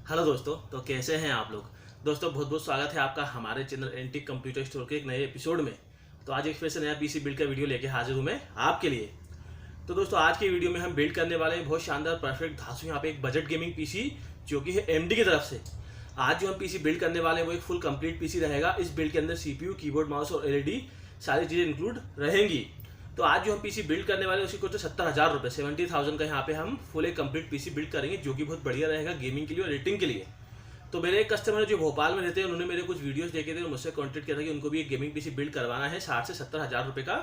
Hello दोस्तों, तो कैसे हैं आप लोग। दोस्तों बहुत बहुत स्वागत है आपका हमारे चैनल एंटिक कंप्यूटर स्टोर के एक नए एपिसोड में। तो आज एक फिर से नया पीसी बिल्ड का वीडियो लेके हाजिर हूँ मैं आपके लिए। तो दोस्तों आज की वीडियो में हम बिल्ड करने वाले हैं बहुत शानदार परफेक्ट धांसू यहाँ पे एक बजट गेमिंग पीसी जो कि है एमडी की तरफ से। आज जो हम पीसी बिल्ड करने वाले हैं वो एक फुल कंप्लीट पीसी रहेगा। इस बिल्ड के अंदर सीपीयू, कीबोर्ड, माउस और एलईडी सारी चीज़ें इंक्लूड रहेंगी। तो आज जो हम पीसी बिल्ड करने वाले हैं उसकी कुछ 70,000 रुपये 70,000 का यहाँ पे हम फुल एक कंप्लीट पीसी बिल्ड करेंगे जो कि बहुत बढ़िया रहेगा गेमिंग के लिए और एडिटिंग के लिए। तो मेरे एक कस्टमर जो भोपाल में रहते हैं उन्होंने मेरे कुछ वीडियोस देखे थे और मुझसे कॉन्टेक्ट किया था कि उनको भी एक गेमिंग पीसी बिल्ड करवाना है 60 से 70,000 रुपये का,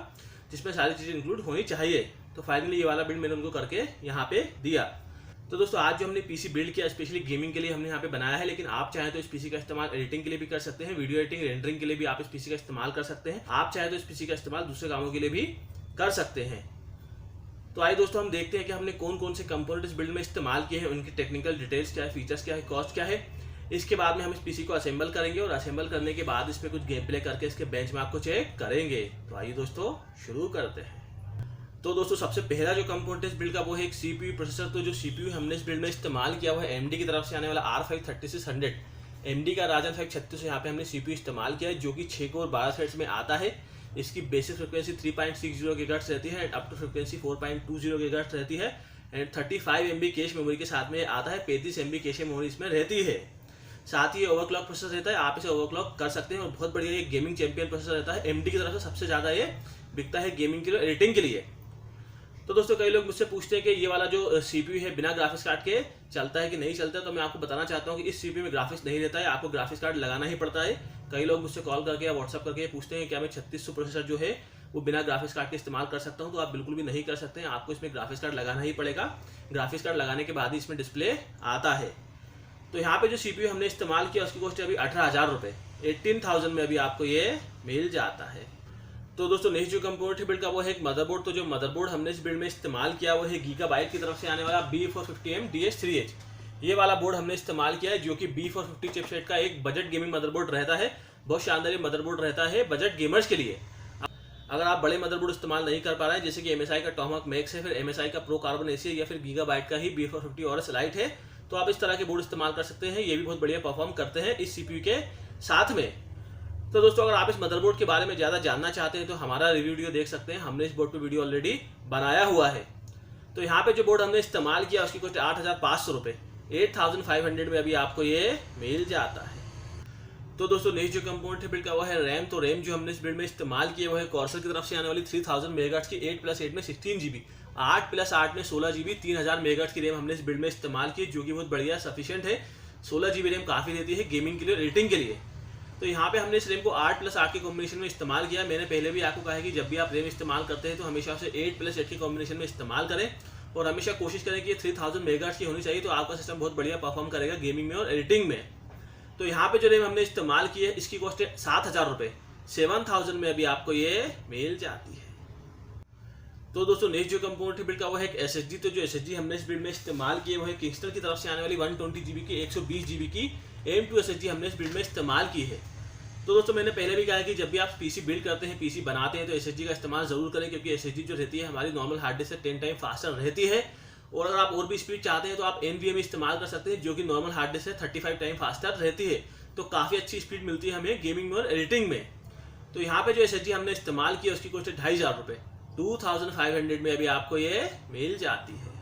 जिसमें सारी चीज़ें इंक्लूड होनी चाहिए। तो फाइनली ये वाला बिल्ड मैंने उनको करके यहाँ पे दिया। तो दोस्तों आज जो हमने पीसी बिल्ड किया स्पेशली गेमिंग के लिए हमने यहाँ पे बनाया है, लेकिन आप चाहें तो इस पीसी का इस्तेमाल एडिटिंग के लिए भी कर सकते हैं, वीडियो एडिटिंग रेंडरिंग के लिए भी आप इस पीसी का इस्तेमाल कर सकते हैं। आप चाहें तो इस पीसी का इस्तेमाल दूसरे कामों के लिए भी कर सकते हैं। तो आइए दोस्तों हम देखते हैं कि हमने कौन कौन से कंपोनेंट इस बिल्ड में इस्तेमाल किए हैं, उनकी टेक्निकल डिटेल्स क्या है, फीचर्स क्या है, कॉस्ट क्या है। इसके बाद में हम इस पीसी को असेंबल करेंगे और असेंबल करने के बाद इस पर कुछ गेम प्ले करके इसके बेंचमार्क को चेक करेंगे। तो आइए दोस्तों शुरू करते हैं। तो दोस्तों सबसे पहला जो कंपोनेंट इस बिल्ड का वो है एक सीपीयू प्रोसेसर। तो जो सीपीयू हमने इस बिल्ड में इस्तेमाल किया वो है एमडी की तरफ से आने वाला R5-3600 एमडी का राजन 536। यहाँ पे हमने सीपीयू इस्तेमाल किया है जो कि 6 कोर 12 थ्रेड्स में आता है। इसकी बेसिक फ्रिक्वेंसी 3.60 गीगाहर्ट्ज रहती है and up to frequency 4.20 gigahertz रहती है एंड 35 MB कैश मेमोरी के साथ में आता है। 35 MB कैश मेमोरी इसमें रहती है। साथ ही ये ओवरक्लॉक प्रोसेसर रहता है, आप इसे ओवरक्लॉक कर सकते हैं और बहुत बढ़िया ये गेमिंग चैंपियन प्रोसेसर रहता है। एमडी की तरफ से सबसे ज़्यादा ये बिकता है गेमिंग के लिए, एडिटिंग के लिए। तो दोस्तों कई लोग मुझसे पूछते हैं कि ये वाला जो सीपीयू है बिना ग्राफिक्स कार्ड के चलता है कि नहीं चलता है। तो मैं आपको बताना चाहता हूँ कि इस सीपीयू में ग्राफिक्स नहीं रहता है, आपको ग्राफिक्स कार्ड लगाना ही पड़ता है। कई लोग मुझसे कॉल करके या व्हाट्सअप करके पूछते हैं कि क्या मैं 3600 प्रोसेसर जो है वो बिना ग्राफिक्स कार्ड के इस्तेमाल कर सकता हूँ। तो आप बिल्कुल भी नहीं कर सकते हैं, आपको इसमें ग्राफिक्स कार्ड लगाना ही पड़ेगा। ग्राफिक्स कार्ड लगाने के बाद ही इसमें डिस्प्ले आता है। तो यहाँ पे जो सीपीयू हमने इस्तेमाल किया उसकी कॉस्ट है अभी 18,000 रुपये, 18,000 में अभी आपको ये मिल जाता है। तो दोस्तों नेक्स्ट जो कंपोनेंट है बिल्ड का वो है एक मदरबोर्ड। तो जो मदरबोर्ड हमने इस बिल्ड में इस्तेमाल किया वो है गीगाबाइट की तरफ से आने वाला B450M DS3H। ये वाला बोर्ड हमने इस्तेमाल किया है जो कि B450 चिपसेट का एक बजट गेमिंग मदरबोर्ड रहता है। बहुत शानदार ये मदरबोर्ड रहता है बजट गेमर्स के लिए। अगर आप बड़े मदरबोर्ड इस्तेमाल नहीं कर पा रहे हैं जैसे कि MSI का टॉमहॉक मैक्स है, फिर MSI का प्रो कार्बन एसी है या फिर गीगाबाइट का ही B450 ORS लाइट है, तो आप इस तरह के बोर्ड इस्तेमाल कर सकते हैं। ये भी बहुत बढ़िया परफॉर्म करते हैं इस सीपीयू के साथ में। तो दोस्तों अगर आप इस मदरबोर्ड के बारे में ज़्यादा जानना चाहते हैं तो हमारा रिव्यू वीडियो देख सकते हैं, हमने इस बोर्ड पे वीडियो ऑलरेडी बनाया हुआ है। तो यहाँ पे जो बोर्ड हमने इस्तेमाल किया उसकी कॉस्ट 8,500 रुपये, 8,500 में अभी आपको ये मिल जाता है। तो दोस्तों नेक्स्ट जो कंपोनेंट है बिल्ड का वो है रैम। तो रैम जो हमने इस बिल्ड में इस्तेमाल किया वो है कॉर्सल की तरफ से आने वाली 3000 मेगाहर्ट्ज की 8+8 में 16 GB, 8+8 में 16 GB, 3000 मेगाहर्ट्ज की रैम हमने इस बिल्ड में इस्तेमाल की जो कि बहुत बढ़िया सफिशिएंट है। 16 GB रैम काफ़ी रहती है गेमिंग के लिए, एडिटिंग के लिए। तो यहाँ पे हमने इस रैम को 8+8 के कॉम्बिनेशन में इस्तेमाल किया। मैंने पहले भी आपको कहा है कि जब भी आप रैम इस्तेमाल करते हैं तो हमेशा उसे 8+8 के कॉम्बिनेशन में इस्तेमाल करें और हमेशा कोशिश करें कि ये 3000 मेगाहर्ट्ज की होनी चाहिए। तो आपका सिस्टम बहुत बढ़िया परफॉर्म करेगा गेमिंग में और एडिटिंग में। तो यहाँ पे जो रैम हमने इस्तेमाल की है इसकी कॉस्ट है 7,000 रुपये, 7,000 में अभी आपको ये मिल जाती है। तो दोस्तों नेक्स्ट जो कंपोनेंट बिल्ड का वो है एक SSD। तो जो SSD हमने इस बिल्ड में इस्तेमाल की है वो है किंगस्टन की तरफ से आने वाली 120 GB की 120 GB की M2 SSD हमने इस बिल्ड में इस्तेमाल की है। तो दोस्तों मैंने पहले भी कहा है कि जब भी आप पीसी बिल्ड करते हैं, पीसी बनाते हैं, तो SSD का इस्तेमाल जरूर करें क्योंकि SSD जो रहती है हमारी नॉर्मल हार्ड डिस्क से 10 टाइम फास्टर रहती है। और अगर आप और भी स्पीड चाहते हैं तो आप NVMe इस्तेमाल कर सकते हैं जो कि नॉर्मल हार्ड डिस्क से 35 टाइम फास्टर रहती है। तो काफ़ी अच्छी स्पीड मिलती है हमें गेमिंग में और एडिटिंग में। तो यहाँ पे जो SSD हमने इस्तेमाल किया उसकी कॉस्ट है 2,500 रुपये, 2,500 में अभी आपको ये मिल जाती है।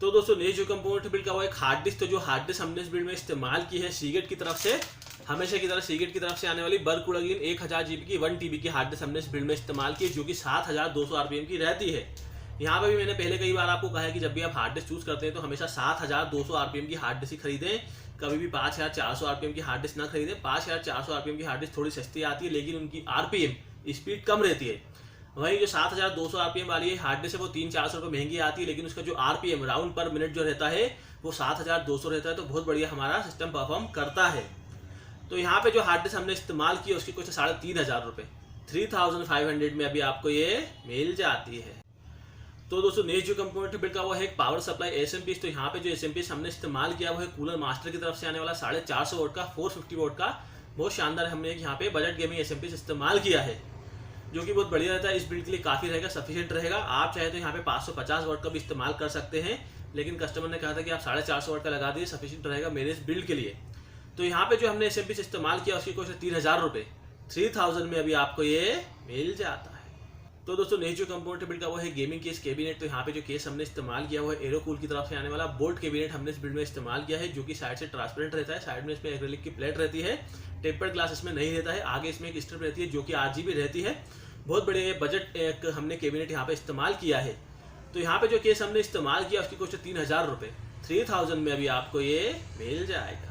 तो दोस्तों नेक्स्ट जो कंपोनेंट बिल्ड का वो एक हार्ड डिस्क। तो जो हार्ड डिस्क हमने इस बिल्ड में इस्तेमाल की है सीगेट की तरफ से, हमेशा की तरह सीगेट की तरफ से आने वाली बर्कुड़गिन 1000 GB की 1 TB की हार्ड डिस्क हमने इस बिल्ड में इस्तेमाल की जो कि 7200 RPM की रहती है। यहाँ पर भी मैंने पहले कई बार आपको कहा है कि जब भी आप हार्ड डिस्क चूज करते हैं तो हमेशा 7200 RPM की हार्ड डिस्क खरीदें, कभी भी 5400 RPM की हार्ड डिस्क ना खरीदें। 5400 RPM की हार्ड डिस्क थोड़ी सस्ती आती है लेकिन उनकी RPM स्पीड कम रहती है। वहीं जो 7200 RPM वाली है हार्ड डिस्क है वो 300-400 रुपये महंगी आती है, लेकिन उसका जो RPM राउंड पर मिनट जो रहता है वो 7200 रहता है। तो बहुत बढ़िया हमारा सिस्टम परफॉर्म करता है। तो यहाँ पे जो हार्ड डिस्क हमने इस्तेमाल की उसकी कुछ 3,500 रुपये, 3,500 में अभी आपको ये मिल जाती है। तो दोस्तों नेक्स्ट जो कंपोनेंट बिल्ड का वो है एक पावर सप्लाई SMP। तो यहाँ पे जो SMP हमने इस्तेमाल किया वो है कूलर मास्टर की तरफ से आने वाला 450 वोल्ट का 450 वोल्ट का बहुत शानदार हमने यहाँ पे बजट गेमिंग SMP इस्तेमाल किया है जो कि बहुत बढ़िया रहता है। इस बिल्ड के लिए काफ़ी रहेगा, सफिशिएंट रहेगा। आप चाहे तो यहाँ पे 550 वाट का भी इस्तेमाल कर सकते हैं लेकिन कस्टमर ने कहा था कि आप 450 वाट का लगा दिए, सफिशिएंट रहेगा मेरे इस बिल्ड के लिए। तो यहाँ पे जो हमने एसएमपी से इस्तेमाल किया उसकी कॉस्ट 3000 रुपये, 3000 में अभी आपको ये मिल जाता है। तो दोस्तों नेक्स्ट जो कंपोनेंट बिल्ड का वो है गेमिंग केस कैबिनेट। तो यहाँ पे जो केस हमने इस्तेमाल किया हुआ है एरोकूल की तरफ से आने वाला बोल्ट कैबिनेट हमने इस बिल्ड में इस्तेमाल किया है, जो कि साइड से ट्रांसपेरेंट रहता है। साइड में इसमें एक्रेलिक की प्लेट रहती है, टेम्पर्ड ग्लास इसमें नहीं रहता है। आगे इसमें एक स्ट्रिप रहती है जो कि RGB रहती है। बहुत बड़े बजट एक हमने कैबिनेट यहाँ पे इस्तेमाल किया है। तो यहाँ पे जो केस हमने इस्तेमाल किया उसकी कॉस्ट 3000 रुपये, 3000 में अभी आपको ये मिल जाएगा।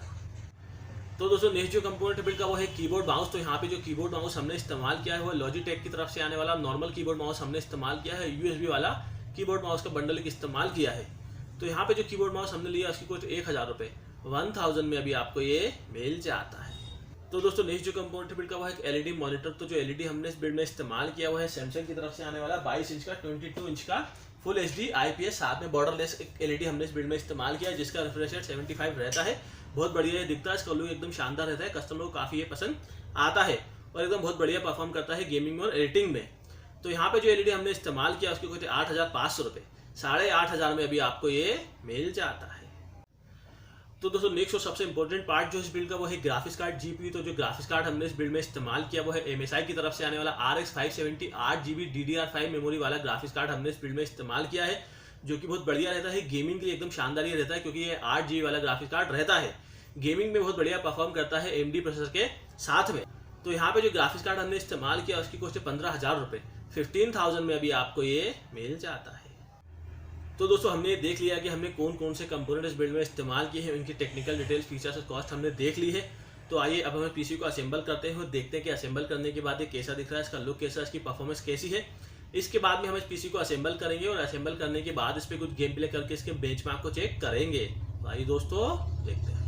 तो दोस्तों नेक्स्ट जो कंपोनेंट बिल्ड का वो है कीबोर्ड माउस। तो यहाँ पे जो कीबोर्ड माउस हमने इस्तेमाल किया है वो लॉजिटेक की तरफ से आने वाला नॉर्मल कीबोर्ड माउस हमने इस्तेमाल किया है। USB वाला कीबोर्ड माउस का बंडल इस्तेमाल किया है। तो यहाँ पे जो कीबोर्ड माउस हमने लिया उसकी कॉस्ट 1000 रुपये, 1000 में अभी आपको ये मिल जाता है। तो दोस्तों नेक्स्ट जो कंपोनेंट बिल्ड का वो है LED मॉनिटर। तो जो LED हमने इस बिल्ड में इस्तेमाल किया हुआ है सैमसंग की तरफ से आने वाला 22 इंच का 22 इंच का फुल HD IPS, साथ में बॉर्डरलेस LED हमने इस बिल्ड में इस्तेमाल किया है, जिसका रिफ्रेश रेट 75 रहता है। बहुत बढ़िया ये दिखता है, इसका लुक एकदम शानदार रहता है, कस्टमर को काफ़ी ये पसंद आता है और एकदम बहुत बढ़िया परफॉर्म करता है गेमिंग में और एडिटिंग में। तो यहाँ पे जो LED हमने इस्तेमाल किया उसकी कोई 8500 रुपये, 8500 में अभी आपको ये मिल जाता है। तो दोस्तों नेक्स्ट और सबसे इंपॉर्टेंट पार्ट जो इस बिल्ड का वो है ग्राफिक्स कार्ड GPU। तो जो ग्राफिक्स कार्ड हमने इस बिल्ड में इस्तेमाल किया वो है MSI की तरफ से आने वाला RX 570 8GB DDR5 मेमोरी वाला ग्राफिक्स कार्ड हमने इस बिल्ड में इस्तेमाल किया है, जो कि बहुत बढ़िया रहता है गेमिंग के लिए, एकदम शानदार ही रहता है क्योंकि ये 8GB वाला ग्राफिक्स कार्ड रहता है। गेमिंग में बहुत बढ़िया परफॉर्म करता है AMD प्रोसेसर के साथ में। तो यहाँ पे जो ग्राफिक्स कार्ड हमने इस्तेमाल किया उसकी कॉस्ट 15000 रुपये, 15000 में अभी आपको ये मिल जाता है। तो दोस्तों हमने देख लिया कि हमने कौन कौन से कंपोनेंट इस बिल्ड में इस्तेमाल किए हैं, उनकी टेक्निकल डिटेल्स, फीचर्स और कॉस्ट हमने देख ली है। तो आइए अब हमें पीसी को असेंबल करते हैं और देखते हैं कि असेंबल करने के बाद ये कैसा दिख रहा है, इसका लुक कैसा है, इसकी परफॉर्मेंस कैसी है। इसके बाद में हम इस पीसी को असेंबल करेंगे और असेंबल करने के बाद इस पर कुछ गेम प्ले करके इसके बेंचमार्क को चेक करेंगे। तो आइए दोस्तों देखते हैं।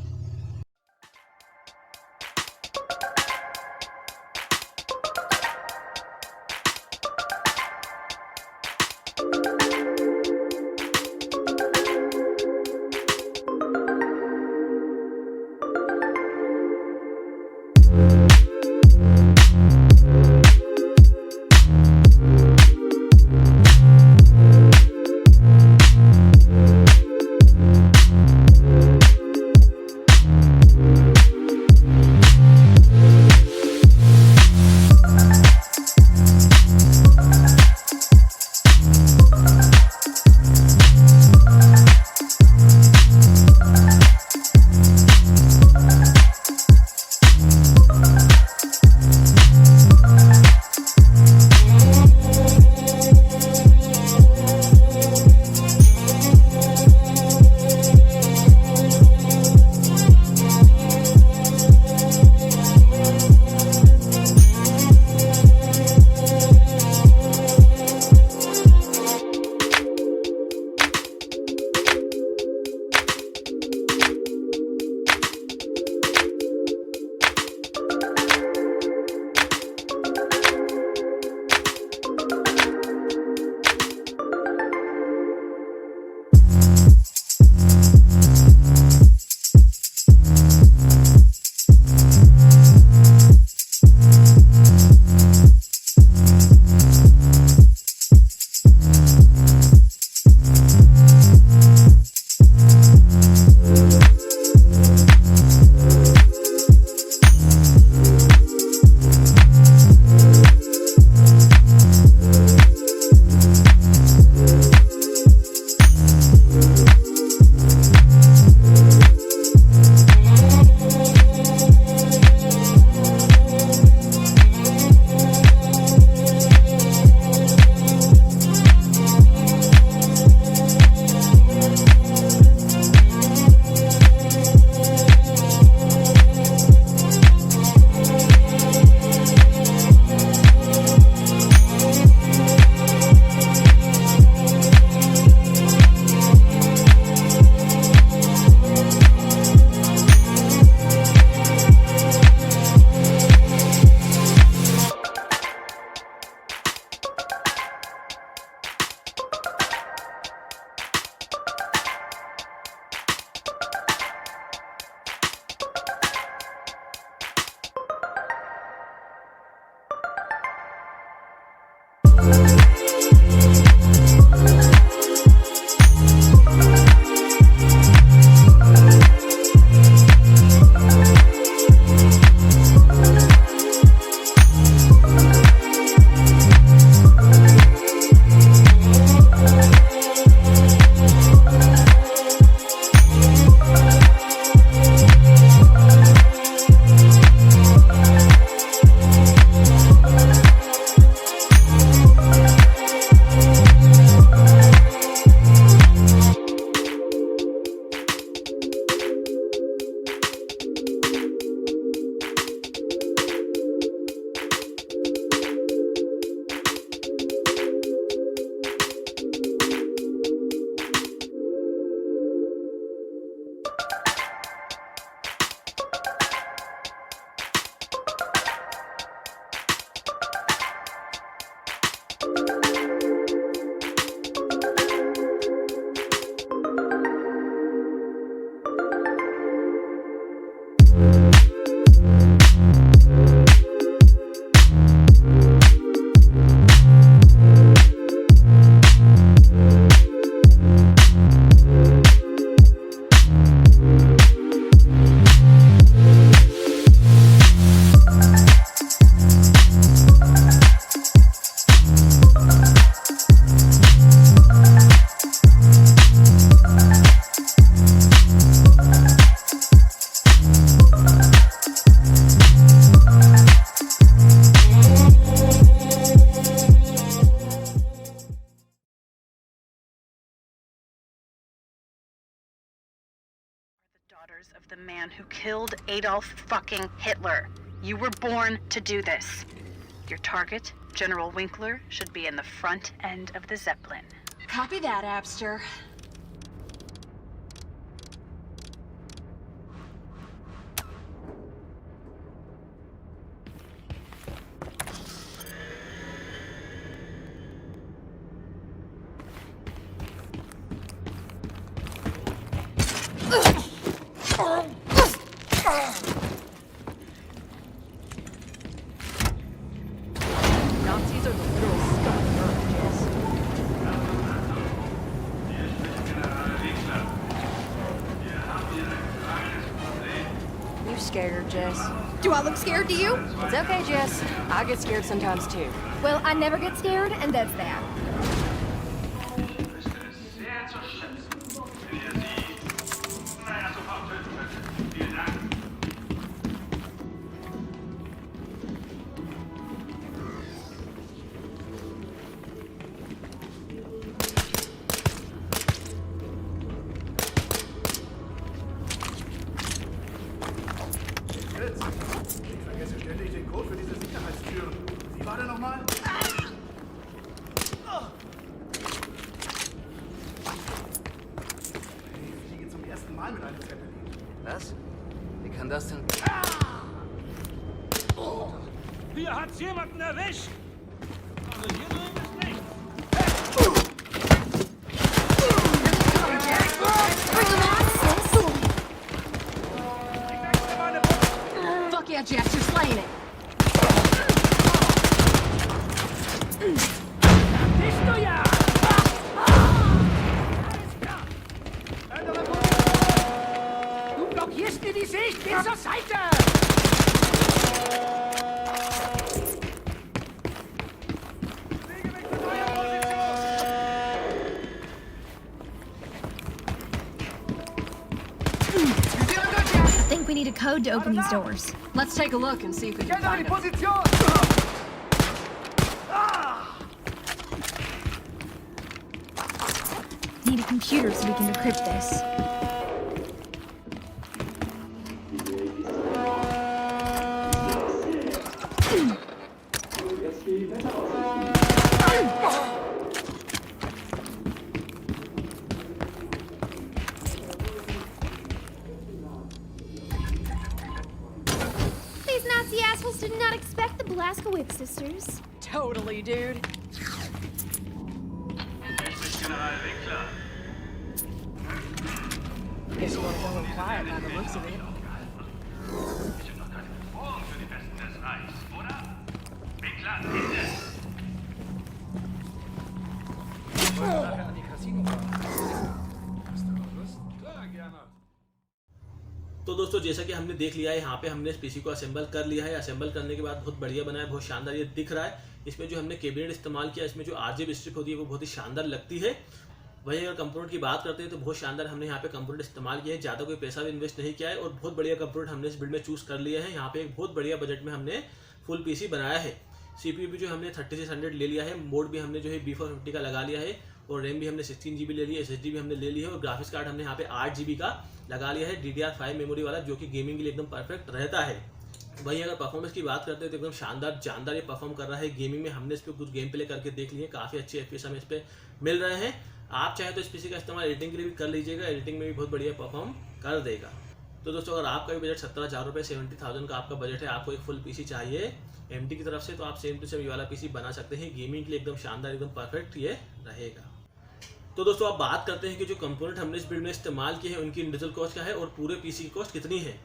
of the man who killed Adolf fucking Hitler. You were born to do this. Your target, General Winkler, should be in the front end of the Zeppelin. Copy that, Abster. Nazis are the literal scum of Earth, Jess. You're scared, Jess. Do I look scared to you? It's okay, Jess. I get scared sometimes too. Well, I never get scared, and that's that. Ich vergesse ständig den Code für diese Sicherheitstüren. Wie war der nochmal? Ich fliege zum ersten Mal mit einem Zeppelin. Was? Wie kann das denn? Hier hat's jemanden erwischt! Also hier drin ist nichts! Bring him on, sis. Fuck yeah, Jess, you're slaying it. Bist du ja! Du blockierst mir die Sicht! Geh zur Seite! I think we need a code to open these doors. Let's take a look and see if we can Kennt find eure them. Position! Need a computer so we can decrypt this. These Nazi assholes did not expect the Blaskowitz sisters. Totally, dude. Guess you want to go in quiet by the looks of it. Nachher an die Casino-Bar. Hast du noch Lust? Klar, gerne. तो दोस्तों जैसा कि हमने देख लिया है, यहाँ पे हमने इस पीसी को असेंबल कर लिया है। असेंबल करने के बाद बहुत बढ़िया बना है, बहुत शानदार ये दिख रहा है। इसमें जो हमने कैबिनेट इस्तेमाल किया, इसमें जो आरजीबी स्ट्रिप होती है वो बहुत ही शानदार लगती है। वहीं अगर कंपोनेंट की बात करते हैं तो बहुत शानदार हमने यहाँ पे कंपोनेंट इस्तेमाल किया है, ज़्यादा कोई पैसा भी इन्वेस्ट नहीं किया है और बहुत बढ़िया कंपोनेंट हमने इस बिल्ड में चूज़ कर लिया है। यहाँ पे एक बहुत बढ़िया बजट में हमने फुल पीसी बनाया है। CPU भी जो हमने 3600 ले लिया है, मोड भी हमने जो है B450 का लगा लिया है और रैम भी हमने 16 GB ले लिया है, SSD भी हमने ले लिया है और ग्राफिक्स कार्ड हमने यहाँ पे 8 GB का लगा लिया है, DDR5 मेमोरी वाला, जो कि गेमिंग के लिए एकदम परफेक्ट रहता है। वहीं अगर परफॉर्मेंस की बात करते हैं तो एकदम शानदार जानदार ये परफॉर्म कर रहा है। गेमिंग में हमने इस पर कुछ गेम प्ले करके देख लिए, काफ़ी अच्छे FPS हमें इस पर मिल रहे हैं। आप चाहे तो इस पीसी का इस्तेमाल एडिटिंग के लिए भी कर लीजिएगा, एडिटिंग में भी बहुत बढ़िया परफॉर्म कर देगा। तो दोस्तों अगर आपका भी बजट 17,000 रुपये 70,000 का आपका बजट है, आपको एक फुल पीसी चाहिए MT की तरफ से, तो आप सेम टू सेम ये वाला पीसी बना सकते हैं। गेमिंग के लिए एकदम शानदार, एकदम परफेक्ट ये रहेगा। तो दोस्तों आप बात करते हैं कि जो कंपोनेंट हमने इस बिल्ड में इस्तेमाल किए हैं उनकी इंडिविजुअल कॉस्ट क्या है और पूरे पीसी की कॉस्ट कितनी है।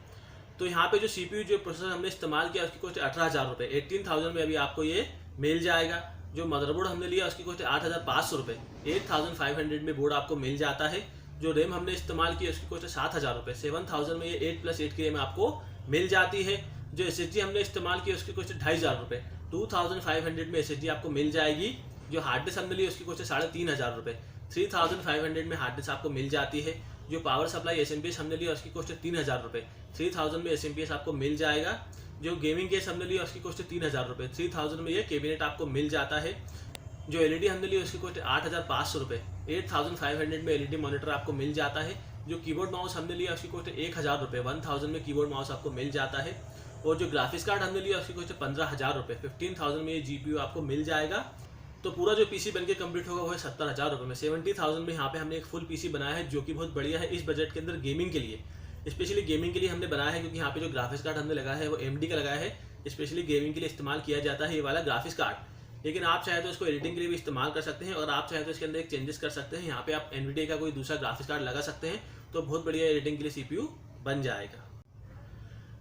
तो यहाँ पे जो CPU जो प्रोसेसर हमने इस्तेमाल किया उसकी कॉस्ट 18,000 रुपये, 18,000 में अभी आपको ये मिल जाएगा। जो मदरबोर्ड हमने लिया उसकी कॉस्ट 8,500 रुपये, 8,500 में बोर्ड आपको मिल जाता है। जो रैम हमने इस्तेमाल की उसकी कॉस्ट 7,000 रुपये, 7,000 में ये 8+8 की रैम आपको मिल जाती है। जो SSD हमने इस्तेमाल की उसकी कॉस्ट 2,500 रुपये, 2,500 में SSD आपको मिल जाएगी। जो हार्ड डिस्क हमने ली उसकी कॉस्ट 3,500 रुपये, 3,500 में हार्ड डिस्क आपको मिल जाती है। जो पावर सप्लाई SMPS हमने लिया उसकी कॉस्ट 3,000 रुपये, 3,000 में SMPS आपको मिल जाएगा। जो गेमिंग केस हमने लिया उसकी कॉस्ट 3,000 रुपये, 3,000 में ये कैबिनेट आपको मिल जाता है। जो LED हमने लिया उसकी कॉस्ट 8,500 रुपये, 8,500 में LED मॉनिटर आपको मिल जाता है। जो कीबोर्ड माउस हमने लिया उसकी कॉस्ट 1000 रुपये, 1000 में कीबोर्ड माउस आपको मिल जाता है। और जो ग्राफिक्स कार्ड हमने लिया उसकी कॉस्ट 15000 रुपये, 15000 में ये GPU आपको मिल जाएगा। तो पूरा जो PC बन के कम्प्लीट होगा वो है 70000 रुपये में। 70000 में यहाँ पे हमने एक फुल PC बनाया है जो कि बहुत बढ़िया है इस बजट के अंदर गेमिंग के लिए। स्पेशली गेमिंग के लिए हमने बनाया है क्योंकि यहाँ पे जो ग्राफिक्स कार्ड हमने लगाया है वो AMD का लगाया है। स्पेशली गेमिंग के लिए इस्तेमाल किया जाता है ये वाला ग्राफिक्स कार्ड। लेकिन आप चाहे तो इसको एडिटिंग के लिए भी इस्तेमाल कर सकते हैं और आप चाहे तो इसके अंदर एक चेंजेस कर सकते हैं। यहाँ पे आप NVIDIA का कोई दूसरा ग्राफिक्स कार्ड लगा सकते हैं तो बहुत बढ़िया एडिटिंग के लिए CPU बन जाएगा।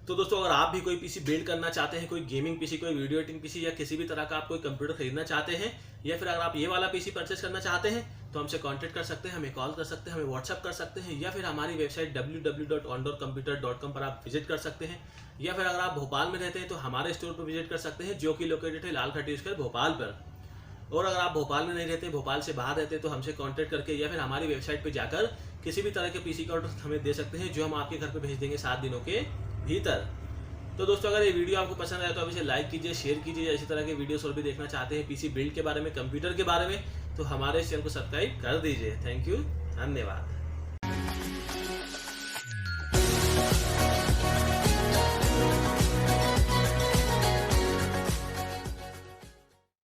तो दोस्तों अगर आप भी कोई PC बिल्ड करना चाहते हैं, कोई गेमिंग PC, कोई वीडियो एडिटिंग PC या किसी भी तरह का आप कोई कंप्यूटर खरीदना चाहते हैं, या फिर अगर आप ये वाला PC परचेस करना चाहते हैं तो हमसे कांटेक्ट कर सकते हैं, हमें कॉल कर सकते हैं, हमें व्हाट्सअप कर सकते हैं, या फिर हमारी वेबसाइट www.ondoorcomputer.com पर आप विजिट कर सकते हैं। या फिर अगर आप भोपाल में रहते हैं तो हमारे स्टोर पर विजिट कर सकते हैं जो कि लोकेटेड है लाल खट्टी स्क्वायर भोपाल पर। और अगर आप भोपाल में नहीं रहते, भोपाल से बाहर रहते हैं तो हमसे कांटेक्ट करके या फिर हमारी वेबसाइट पर जाकर किसी भी तरह के PC का ऑर्डर हमें दे सकते हैं जो हम आपके घर पर भेज देंगे 7 दिनों के भीतर। तो दोस्तों अगर ये वीडियो आपको पसंद आया तो आप इसे लाइक कीजिए, शेयर कीजिए। इसी तरह के वीडियोस और भी देखना चाहते हैं PC बिल्ड के बारे में, कंप्यूटर के बारे में, तो हमारे इस चैनल को सब्सक्राइब कर दीजिए। थैंक यू, धन्यवाद।